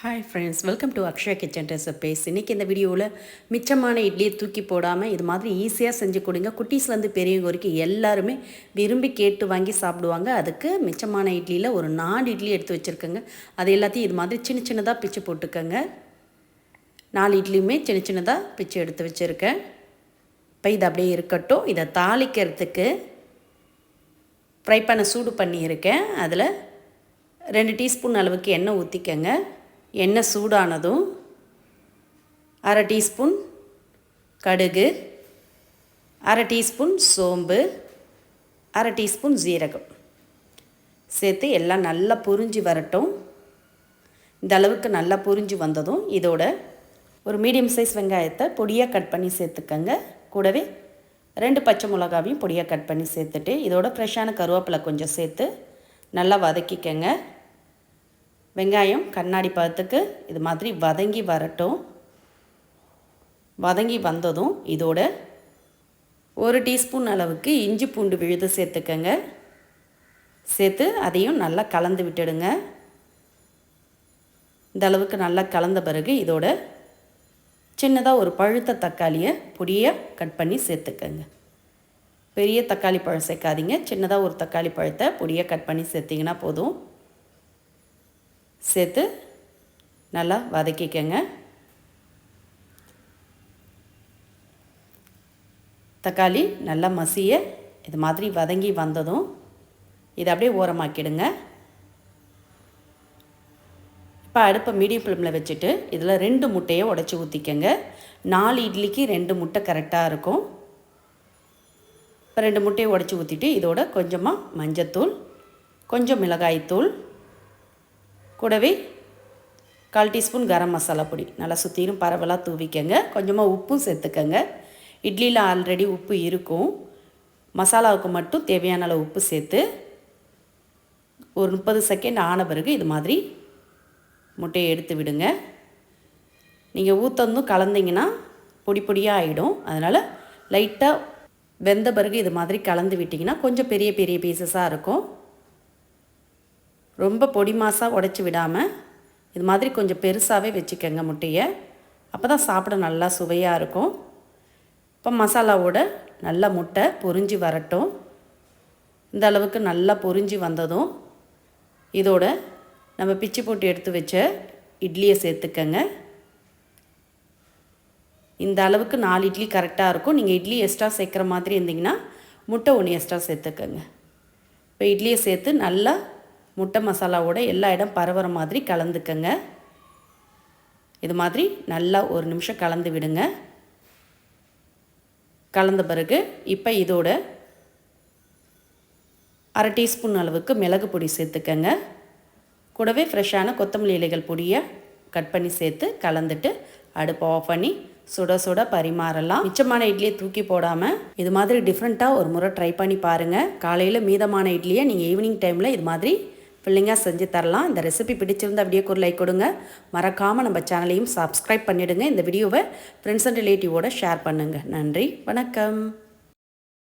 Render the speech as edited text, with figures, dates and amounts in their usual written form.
Hi friends, welcome to Akshaya kitchen recipes. இன்றைக்கி இந்த வீடியோவில் மிச்சமான இட்லியை தூக்கி போடாமல் இது மாதிரி ஈஸியாக செஞ்சு கொடுங்க. குட்டீஸ்லேருந்து பெரியவங்க வரைக்கும் எல்லாருமே விரும்பி கேட்டு வாங்கி சாப்பிடுவாங்க. அதுக்கு மிச்சமான இட்லியில் ஒரு 4 இட்லி எடுத்து வச்சுருக்கேங்க. அது எல்லாத்தையும் இது மாதிரி சின்ன சின்னதாக பிச்சு போட்டுக்கோங்க. 4 இட்லியுமே சின்ன சின்னதாக பிச்சு எடுத்து வச்சுருக்கேன். இப்போ இது அப்படியே இருக்கட்டும். இதை தாளிக்கிறதுக்கு ஃப்ரை பண்ண சூடு பண்ணியிருக்கேன். அதில் 2 டீஸ்பூன் அளவுக்கு எண்ணெய் ஊற்றிக்கங்க. எண்ணெய் சூடானதும் 1/2 டீஸ்பூன் கடுகு, 1/2 டீஸ்பூன் சோம்பு, 1/2 டீஸ்பூன் ஜீரகம் சேர்த்து எல்லாம் நல்லா பொரிஞ்சு வரட்டும். இந்த அளவுக்கு நல்லா பொரிஞ்சு வந்ததும் இதோட ஒரு மீடியம் சைஸ் வெங்காயத்தை பொடியாக கட் பண்ணி சேர்த்துக்கங்க. கூடவே 2 பச்சை மிளகாவையும் பொடியாக கட் பண்ணி சேர்த்துட்டு இதோட ஃப்ரெஷ்ஷான கருவேப்பிலை கொஞ்சம் சேர்த்து நல்லா வதக்கிக்கங்க. வெங்காயம் கண்ணாடி பதத்துக்கு இது மாதிரி வதங்கி வரட்டும். வதங்கி வந்ததும் இதோட 1 டீஸ்பூன் அளவுக்கு இஞ்சி பூண்டு விழுது சேர்த்துக்கங்க. சேர்த்து அதையும் நல்லா கலந்து விட்டுடுங்க. இந்த அளவுக்கு நல்லா கலந்த பிறகு இதோட சின்னதாக ஒரு பழுத்த தக்காளியை பொடியாக கட் பண்ணி சேர்த்துக்கங்க. பெரிய தக்காளி பழம் சேர்க்காதீங்க. சின்னதாக ஒரு தக்காளி பழத்தை பொடியாக கட் பண்ணி சேர்த்திங்கன்னா போதும். சேர்த்து நல்லா வதக்கிக்கங்க. தக்காளி நல்லா மசிய இது மாதிரி வதங்கி வந்ததும் இதை அப்படியே ஓரமாக்கிடுங்க. இப்போ அடுப்பை மீடியம் ஃப்ளேமில் வச்சுட்டு இதில் 2 முட்டையை உடச்சி ஊற்றிக்கங்க. 4 இட்லிக்கு 2 முட்டை கரெக்டாக இருக்கும். இப்போ 2 முட்டையை உடச்சி ஊற்றிட்டு இதோட கொஞ்சமாக மஞ்சத்தூள், கொஞ்சம் மிளகாய்த்தூள், கூடவே 1/4 டீஸ்பூன் கரம் மசாலா பொடி நல்லா சுற்றிலும் பரவலாக தூவிக்கங்க. கொஞ்சமாக உப்பும் சேர்த்துக்கங்க. இட்லியில் ஆல்ரெடி உப்பு இருக்கும். மசாலாவுக்கு மட்டும் தேவையான அளவு உப்பு சேர்த்து ஒரு 30 செகண்ட் ஆன பிறகு இது மாதிரி முட்டையை எடுத்து விடுங்க. நீங்கள் ஊற்றந்தும் கலந்திங்கன்னா பொடி பொடியாக ஆகிடும். அதனால் லைட்டாக வெந்த பிறகு இது மாதிரி கலந்து விட்டிங்கன்னா கொஞ்சம் பெரிய பெரிய பீசஸாக இருக்கும். ரொம்ப பொடி மாசாக உடச்சி விடாமல் இது மாதிரி கொஞ்சம் பெருசாகவே வச்சுக்கோங்க முட்டையை. அப்போ தான் சாப்பிட நல்லா சுவையாக இருக்கும். இப்போ மசாலாவோட நல்லா முட்டை பொரிஞ்சு வரட்டும். இந்த அளவுக்கு நல்லா பொரிஞ்சு வந்ததும் இதோட நம்ம பிச்சு போட்டு எடுத்து வச்ச இட்லியை சேர்த்துக்கங்க. இந்த அளவுக்கு 4 இட்லி கரெக்டாக இருக்கும். நீங்கள் இட்லி எக்ஸ்ட்ரா சேர்க்குற மாதிரி இருந்தீங்கன்னா முட்டை 1 எக்ஸ்ட்ரா சேர்த்துக்கங்க. இப்போ இட்லியை சேர்த்து நல்லா முட்டை மசாலாவோட எல்லா இடம் பரவுற மாதிரி கலந்துக்கங்க. இது மாதிரி நல்லா 1 நிமிஷம் கலந்து விடுங்க. கலந்த பிறகு இப்போ இதோட 1/2 டீஸ்பூன் அளவுக்கு மிளகு பொடி சேர்த்துக்கங்க. கூடவே ஃப்ரெஷ்ஷான கொத்தமல்லி இலைகள் பொடியை கட் பண்ணி சேர்த்து கலந்துட்டு அடுப்பை ஆஃப் பண்ணி சுட சுட பரிமாறலாம். மிச்சமான இட்லியை தூக்கி போடாமல் இது மாதிரி டிஃப்ரெண்ட்டாக ஒரு முறை ட்ரை பண்ணி பாருங்கள். காலையில் மீதமான இட்லியை நீங்கள் ஈவினிங் டைமில் இது மாதிரி ஃபில்லிங்காக செஞ்சு தரலாம். இந்த ரெசிபி பிடிச்சிருந்தால் வீடியோக்கு ஒரு லைக் கொடுங்க. மறக்காமல் நம்ம சேனலையும் சப்ஸ்கிரைப் பண்ணிவிடுங்க. இந்த வீடியோவை ஃப்ரெண்ட்ஸ் அண்ட் ரிலேட்டிவோட ஷேர் பண்ணுங்கள். நன்றி, வணக்கம்.